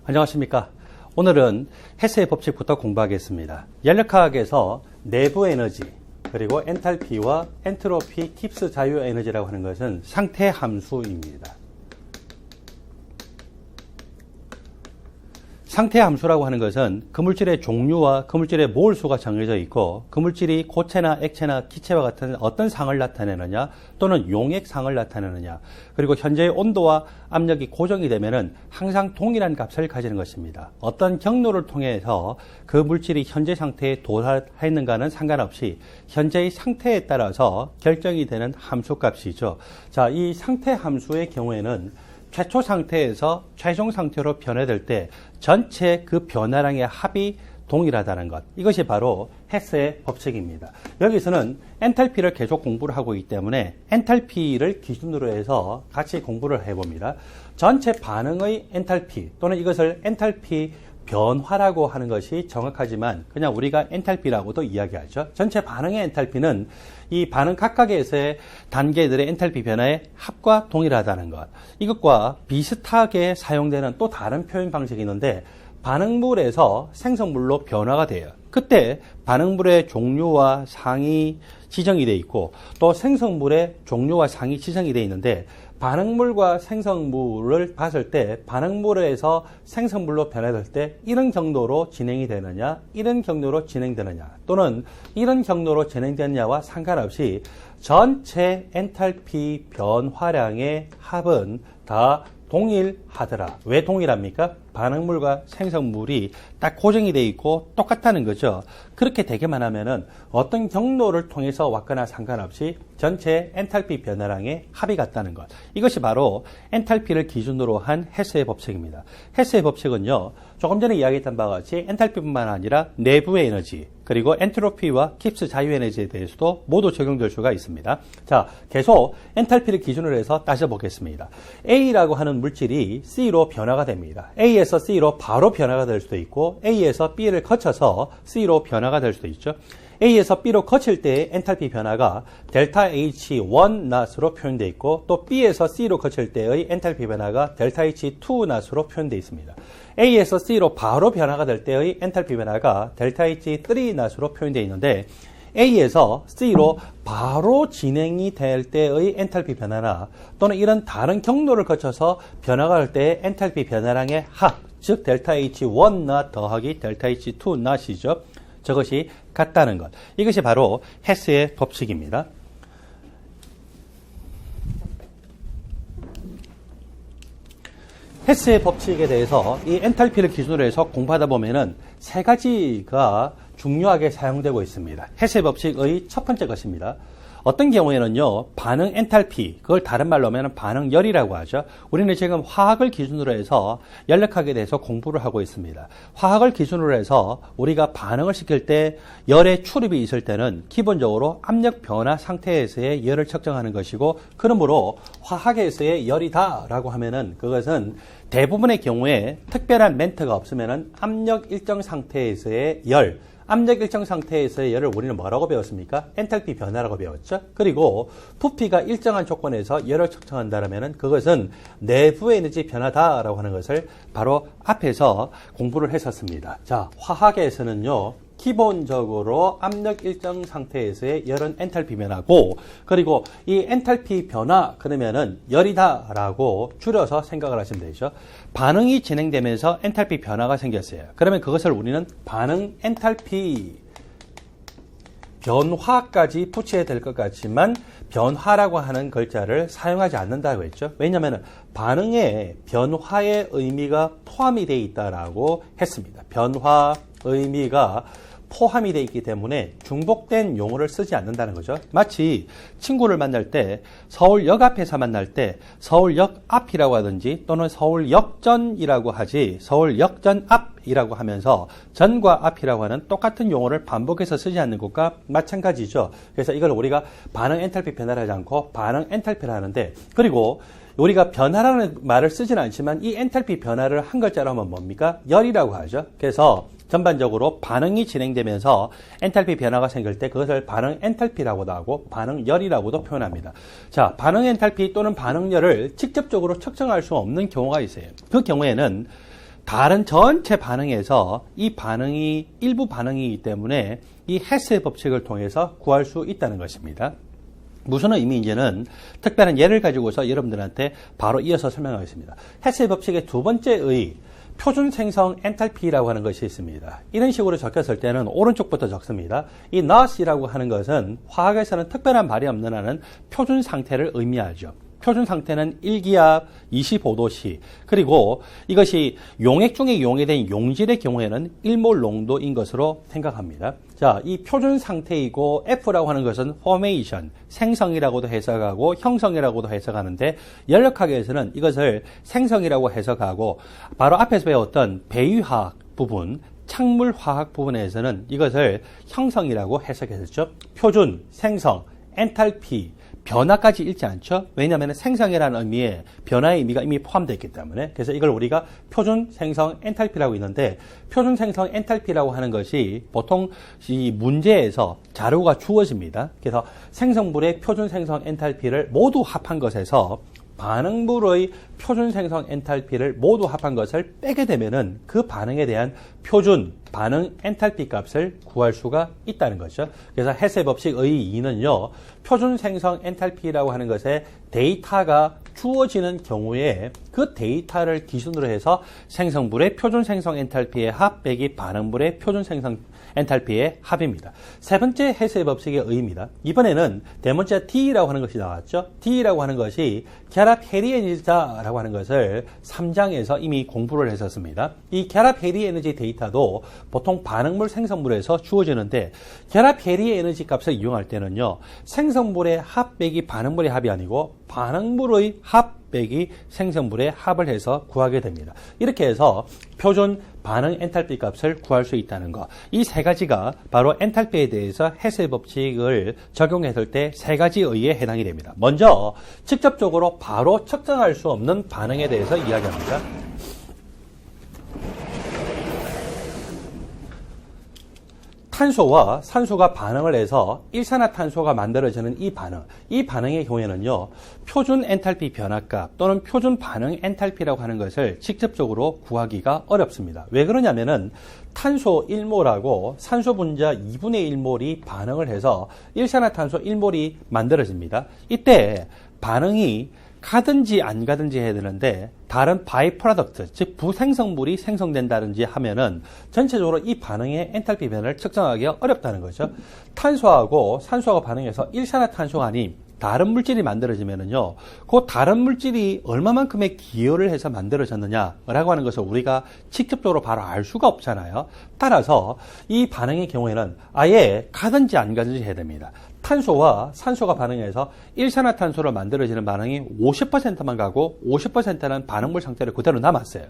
안녕하십니까. 오늘은 헤스의 법칙부터 공부하겠습니다. 연력화학에서 내부 에너지, 그리고 엔탈피와 엔트로피, 깁스 자유 에너지라고 하는 것은 상태 함수입니다. 상태 함수라고 하는 것은 그 물질의 종류와 그 물질의 몰수가 정해져 있고 그 물질이 고체나 액체나 기체와 같은 어떤 상을 나타내느냐 또는 용액상을 나타내느냐 그리고 현재의 온도와 압력이 고정이 되면은 항상 동일한 값을 가지는 것입니다. 어떤 경로를 통해서 그 물질이 현재 상태에 도달했는가는 상관없이 현재의 상태에 따라서 결정이 되는 함수값이죠. 자, 이 상태 함수의 경우에는 최초 상태에서 최종 상태로 변화될 때 전체 그 변화량의 합이 동일하다는 것. 이것이 바로 헤스의 법칙입니다. 여기서는 엔탈피를 계속 공부를 하고 있기 때문에 엔탈피를 기준으로 해서 같이 공부를 해봅니다. 전체 반응의 엔탈피 또는 이것을 엔탈피 변화라고 하는 것이 정확하지만 그냥 우리가 엔탈피라고도 이야기하죠. 전체 반응의 엔탈피는 이 반응 각각에서의 단계들의 엔탈피 변화의 합과 동일하다는 것. 이것과 비슷하게 사용되는 또 다른 표현 방식이 있는데 반응물에서 생성물로 변화가 돼요. 그때 반응물의 종류와 상이 지정이 되어 있고 또 생성물의 종류와 상이 지정이 되어 있는데 반응물과 생성물을 봤을 때 반응물에서 생성물로 변화될 때 이런 경로로 진행이 되느냐 이런 경로로 진행되느냐 또는 이런 경로로 진행되느냐와 상관없이 전체 엔탈피 변화량의 합은 다 동일하더라. 왜 동일합니까? 반응물과 생성물이 딱 고정이 되어 있고 똑같다는 거죠. 그렇게 되게만 하면은 어떤 경로를 통해서 왔거나 상관없이 전체 엔탈피 변화량의 합이 같다는 것. 이것이 바로 엔탈피를 기준으로 한 헤스의 법칙입니다. 헤스의 법칙은요, 조금 전에 이야기했던 바와 같이 엔탈피뿐만 아니라 내부의 에너지, 그리고 엔트로피와 깁스 자유 에너지에 대해서도 모두 적용될 수가 있습니다. 자, 계속 엔탈피를 기준으로 해서 따져보겠습니다. A라고 하는 물질이 C로 변화가 됩니다. A에서 C로 바로 변화가 될 수도 있고 A에서 B를 거쳐서 C로 변화가 될 수도 있죠. A에서 B로 거칠 때의 엔탈피 변화가 델타 H1 낫으로 표현되어 있고 또 B에서 C로 거칠 때의 엔탈피 변화가 델타 H2 낫으로 표현되어 있습니다. A에서 C로 바로 변화가 될 때의 엔탈피 변화가 델타 H3 낫으로 표현되어 있는데 A에서 C로 바로 진행이 될 때의 엔탈피 변화나 또는 이런 다른 경로를 거쳐서 변화가 될 때의 엔탈피 변화량의 합, 즉 델타 H1 낫 더하기 델타 H2 낫이죠. 저것이 같다는 것. 이것이 바로 헤스의 법칙입니다. 헤스의 법칙에 대해서 이 엔탈피를 기준으로 해서 공부하다 보면은 세 가지가 중요하게 사용되고 있습니다. 헤스의 법칙의 첫 번째 것입니다. 어떤 경우에는요, 반응 엔탈피, 그걸 다른 말로 하면 반응열이라고 하죠. 우리는 지금 화학을 기준으로 해서 연력학에 대해서 공부를 하고 있습니다. 화학을 기준으로 해서 우리가 반응을 시킬 때 열의 출입이 있을 때는 기본적으로 압력 변화 상태에서의 열을 측정하는 것이고, 그러므로 화학에서의 열이다라고 하면은 그것은 대부분의 경우에 특별한 멘트가 없으면은 압력 일정 상태에서의 열, 압력 일정 상태에서의 열을 우리는 뭐라고 배웠습니까? 엔탈피 변화라고 배웠죠. 그리고 부피가 일정한 조건에서 열을 측정한다면 그것은 내부 에너지 변화다라고 하는 것을 바로 앞에서 공부를 했었습니다. 자, 화학에서는요, 기본적으로 압력 일정 상태에서의 열은 엔탈피 변화고, 그리고 이 엔탈피 변화 그러면은 열이다라고 줄여서 생각을 하시면 되죠. 반응이 진행되면서 엔탈피 변화가 생겼어요. 그러면 그것을 우리는 반응 엔탈피 변화까지 붙여야 될 것 같지만 변화라고 하는 글자를 사용하지 않는다고 했죠. 왜냐하면 반응에 변화의 의미가 포함이 되어 있다라고 했습니다. 변화 의미가 포함이 되어 있기 때문에 중복된 용어를 쓰지 않는다는 거죠. 마치 친구를 만날 때 서울역 앞에서 만날 때 서울역 앞이라고 하든지 또는 서울역전이라고 하지 서울역전 앞이라고 하면서 전과 앞이라고 하는 똑같은 용어를 반복해서 쓰지 않는 것과 마찬가지죠. 그래서 이걸 우리가 반응 엔탈피 변화를 하지 않고 반응 엔탈피를 하는데, 그리고 우리가 변화라는 말을 쓰지는 않지만 이 엔탈피 변화를 한 글자로 하면 뭡니까? 열이라고 하죠. 그래서 전반적으로 반응이 진행되면서 엔탈피 변화가 생길 때 그것을 반응 엔탈피라고도 하고 반응열이라고도 표현합니다. 자, 반응 엔탈피 또는 반응열을 직접적으로 측정할 수 없는 경우가 있어요. 그 경우에는 다른 전체 반응에서 이 반응이 일부 반응이기 때문에 이 헤스의 법칙을 통해서 구할 수 있다는 것입니다. 무슨 의미인지는 특별한 예를 가지고서 여러분들한테 바로 이어서 설명하겠습니다. 헤스의 법칙의 두 번째의 표준 생성 엔탈피라고 하는 것이 있습니다. 이런 식으로 적혔을 때는 오른쪽부터 적습니다. 이 not이라고 하는 것은 화학에서는 특별한 말이 없는 한은 표준 상태를 의미하죠. 표준 상태는 1기압 25도씨, 그리고 이것이 용액 중에 용해된 용질의 경우에는 1몰 농도인 것으로 생각합니다. 자, 이 표준 상태이고 F라고 하는 것은 formation, 생성이라고도 해석하고 형성이라고도 해석하는데, 연력학에서는 이것을 생성이라고 해석하고, 바로 앞에서 배웠던 배위화학 부분, 착물화학 부분에서는 이것을 형성이라고 해석했었죠. 표준, 생성, 엔탈피, 변화까지 읽지 않죠. 왜냐하면 생성이라는 의미에 변화의 의미가 이미 포함되어 있기 때문에. 그래서 이걸 우리가 표준 생성 엔탈피라고 있는데, 표준 생성 엔탈피라고 하는 것이 보통 이 문제에서 자료가 주어집니다. 그래서 생성물의 표준 생성 엔탈피를 모두 합한 것에서 반응물의 표준 생성 엔탈피를 모두 합한 것을 빼게 되면은 그 반응에 대한 표준 반응 엔탈피 값을 구할 수가 있다는 거죠. 그래서 헤스의 법칙의 2는요, 표준 생성 엔탈피라고 하는 것에 데이터가 주어지는 경우에 그 데이터를 기준으로 해서 생성물의 표준 생성 엔탈피의 합 빼기 반응물의 표준 생성 엔탈피의 합입니다. 세 번째 헤스의 법칙의 의의입니다. 이번에는 대문자 D라고 하는 것이 나왔죠. D라고 하는 것이 결합 해리 에너지다라고 하는 것을 3장에서 이미 공부를 했었습니다. 이 결합 해리 에너지 데이터도 보통 반응물 생성물에서 주어지는데, 결합 해리 에너지 값을 이용할 때는요, 생성물의 합 빼기 반응물의 합이 아니고 반응물의 합 빼기 생성물의 합을 해서 구하게 됩니다. 이렇게 해서 표준 반응 엔탈피 값을 구할 수 있다는 것. 이 세 가지가 바로 엔탈피에 대해서 헤스의 법칙을 적용했을 때 세 가지 의의에 해당이 됩니다. 먼저 직접적으로 바로 측정할 수 없는 반응에 대해서 이야기합니다. 탄소와 산소가 반응을 해서 일산화탄소가 만들어지는 이 반응의 경우에는요, 표준 엔탈피 변화값 또는 표준 반응 엔탈피라고 하는 것을 직접적으로 구하기가 어렵습니다. 왜 그러냐면은 탄소 1몰하고 산소 분자 2분의 1몰이 반응을 해서 일산화탄소 1몰이 만들어집니다. 이때 반응이 가든지 안 가든지 해야 되는데, 다른 바이 프로덕트, 즉 부생성물이 생성된다든지 하면은 전체적으로 이 반응의 엔탈피 변화를 측정하기가 어렵다는 거죠. 탄소하고 산소가 반응해서 일산화탄소가 아닌 다른 물질이 만들어지면은요, 그 다른 물질이 얼마만큼의 기여를 해서 만들어졌느냐라고 하는 것을 우리가 직접적으로 바로 알 수가 없잖아요. 따라서 이 반응의 경우에는 아예 가든지 안 가든지 해야 됩니다. 탄소와 산소가 반응해서 일산화탄소로 만들어지는 반응이 50%만 가고 50%는 반응물 상태로 그대로 남았어요.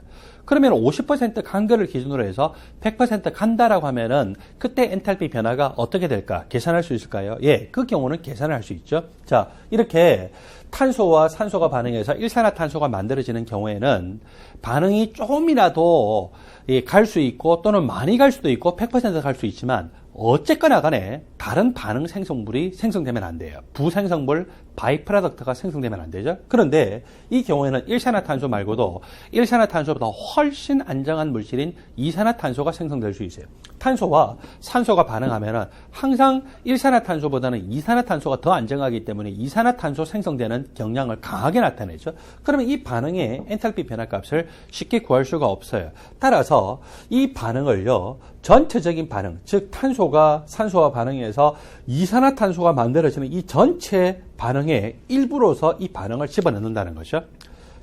그러면 50% 간 거를 기준으로 해서 100% 간다라고 하면은 그때 엔탈피 변화가 어떻게 될까? 계산할 수 있을까요? 예, 그 경우는 계산을 할 수 있죠. 자, 이렇게 탄소와 산소가 반응해서 일산화탄소가 만들어지는 경우에는 반응이 조금이라도 갈 수 있고 또는 많이 갈 수도 있고 100% 갈 수 있지만, 어쨌거나 간에 다른 반응 생성물이 생성되면 안 돼요. 부생성물, 바이 프로덕트가 생성되면 안 되죠. 그런데 이 경우에는 일산화탄소 말고도 일산화탄소보다 훨씬 안정한 물질인 이산화탄소가 생성될 수 있어요. 탄소와 산소가 반응하면은 항상 일산화탄소보다는 이산화탄소가 더 안정하기 때문에 이산화탄소 생성되는 경향을 강하게 나타내죠. 그러면 이 반응의 엔탈피 변화값을 쉽게 구할 수가 없어요. 따라서 이 반응을요, 전체적인 반응, 즉 탄소가 산소와 반응해서 이산화탄소가 만들어지는 이 전체 반응의 일부로서 이 반응을 집어넣는다는 거죠.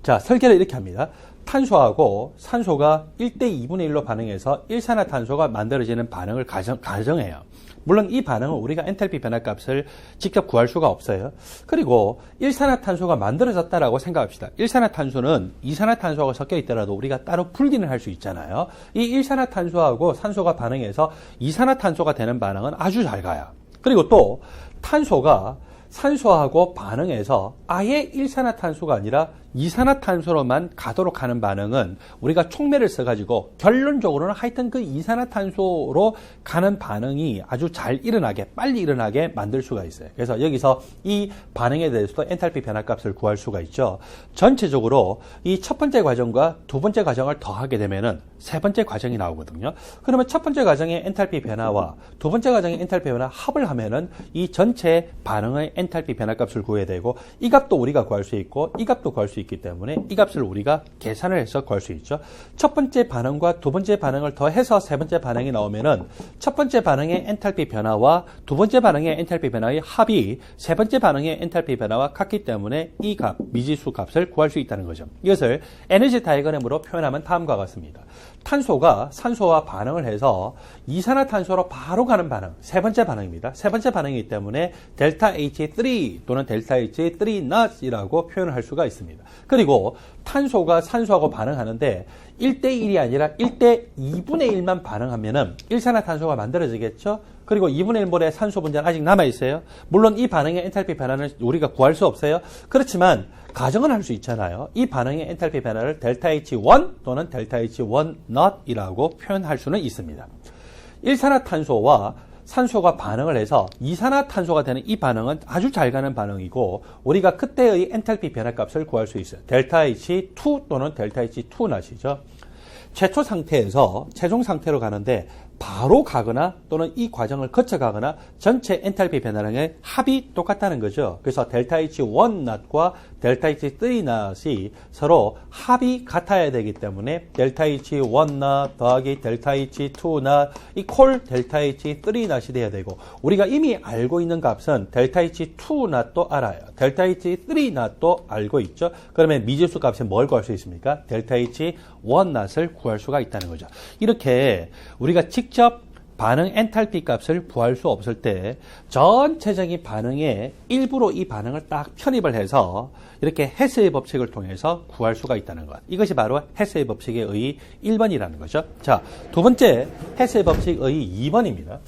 자, 설계를 이렇게 합니다. 탄소하고 산소가 1대 2분의 1로 반응해서 일산화탄소가 만들어지는 반응을 가정해요. 물론 이 반응은 우리가 엔탈피 변화값을 직접 구할 수가 없어요. 그리고 일산화탄소가 만들어졌다라고 생각합시다. 일산화탄소는 이산화탄소하고 섞여 있더라도 우리가 따로 분리는 할 수 있잖아요. 이 일산화탄소하고 산소가 반응해서 이산화탄소가 되는 반응은 아주 잘 가요. 그리고 또 탄소가 산소하고 반응해서 아예 일산화탄소가 아니라 이산화탄소로만 가도록 하는 반응은 우리가 촉매를 써가지고 결론적으로는 하여튼 그 이산화탄소로 가는 반응이 아주 잘 일어나게, 빨리 일어나게 만들 수가 있어요. 그래서 여기서 이 반응에 대해서도 엔탈피 변화값을 구할 수가 있죠. 전체적으로 이 첫 번째 과정과 두 번째 과정을 더하게 되면은 세 번째 과정이 나오거든요. 그러면 첫 번째 과정의 엔탈피 변화와 두 번째 과정의 엔탈피 변화 합을 하면은 이 전체 반응의 엔탈피 변화값을 구해야 되고, 이 값도 우리가 구할 수 있고 이 값도 구할 수 있기 때문에 이 값을 우리가 계산을 해서 구할 수 있죠. 첫 번째 반응과 두 번째 반응을 더해서 세 번째 반응이 나오면은 첫 번째 반응의 엔탈피 변화와 두 번째 반응의 엔탈피 변화의 합이 세 번째 반응의 엔탈피 변화와 같기 때문에 이 값, 미지수 값을 구할 수 있다는 거죠. 이것을 에너지 다이어그램으로 표현하면 다음과 같습니다. 탄소가 산소와 반응을 해서 이산화탄소로 바로 가는 반응, 세 번째 반응입니다. 세 번째 반응이기 때문에 델타 H3 또는 델타 H3 not이라고 표현을 할 수가 있습니다. 그리고 탄소가 산소하고 반응하는데 1대1이 아니라 1대 2분의 1만 반응하면은 일산화탄소가 만들어지겠죠? 그리고 2분의 1몰의 산소 분자는 아직 남아있어요. 물론 이 반응의 엔탈피 변화는 우리가 구할 수 없어요. 그렇지만 가정을 할 수 있잖아요. 이 반응의 엔탈피 변화를 델타 H1 또는 델타 H1 not이라고 표현할 수는 있습니다. 일산화탄소와 산소가 반응을 해서 이산화탄소가 되는 이 반응은 아주 잘 가는 반응이고, 우리가 그때의 엔탈피 변화값을 구할 수 있어요. 델타 H2 또는 델타 H2 not이죠. 최초 상태에서 최종 상태로 가는데 바로 가거나 또는 이 과정을 거쳐가거나 전체 엔탈피 변화량의 합이 똑같다는 거죠. 그래서 델타 H1 not과 델타 H3 not이 서로 합이 같아야 되기 때문에 델타 H1 not 더하기 델타 H2 not 이퀄 델타 H3 not이 돼야 되고, 우리가 이미 알고 있는 값은 델타 H2 not도 알아요. 델타 H3 not도 알고 있죠. 그러면 미지수 값에 뭘 구할 수 있습니까? 델타 H1 not을 구할 수가 있다는 거죠. 이렇게 우리가 직접 반응 엔탈피 값을 구할 수 없을 때 전체적인 반응의 일부로 이 반응을 딱 편입을 해서 이렇게 헤스의 법칙을 통해서 구할 수가 있다는 것. 이것이 바로 헤스의 법칙의 의 1번이라는 거죠. 자, 두 번째 헤스의 법칙의 2번입니다.